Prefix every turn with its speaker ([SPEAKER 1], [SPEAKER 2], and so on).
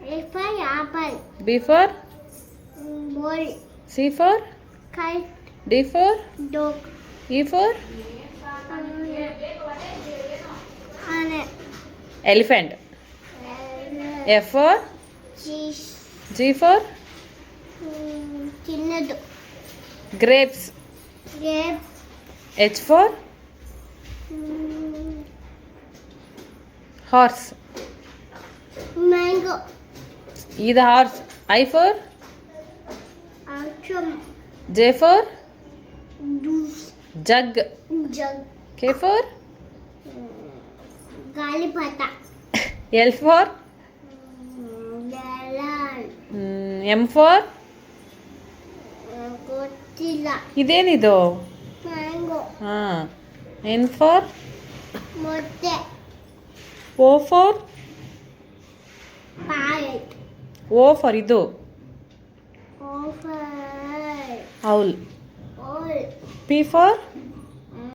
[SPEAKER 1] A for apple.
[SPEAKER 2] B for
[SPEAKER 1] Ball.
[SPEAKER 2] C for
[SPEAKER 1] Kite.
[SPEAKER 2] D for
[SPEAKER 1] Dog.
[SPEAKER 2] E for
[SPEAKER 1] Ane.
[SPEAKER 2] elephant. F for
[SPEAKER 1] Cheese.
[SPEAKER 2] G for
[SPEAKER 1] Chinnadu.
[SPEAKER 2] grapes.
[SPEAKER 1] Grape.
[SPEAKER 2] H for horse.
[SPEAKER 1] Mango.
[SPEAKER 2] E the horse. I for
[SPEAKER 1] Achum.
[SPEAKER 2] J for
[SPEAKER 1] Juice.
[SPEAKER 2] jug.
[SPEAKER 1] Jug.
[SPEAKER 2] K for
[SPEAKER 1] Galipata.
[SPEAKER 2] L for
[SPEAKER 1] Melon.
[SPEAKER 2] M for
[SPEAKER 1] Godzilla.
[SPEAKER 2] ಇದೇನಿದು
[SPEAKER 1] Mango.
[SPEAKER 2] N for
[SPEAKER 1] Motte.
[SPEAKER 2] O for
[SPEAKER 1] Parrot.
[SPEAKER 2] O for ಇದು
[SPEAKER 1] Oval.
[SPEAKER 2] owl.
[SPEAKER 1] All.
[SPEAKER 2] P for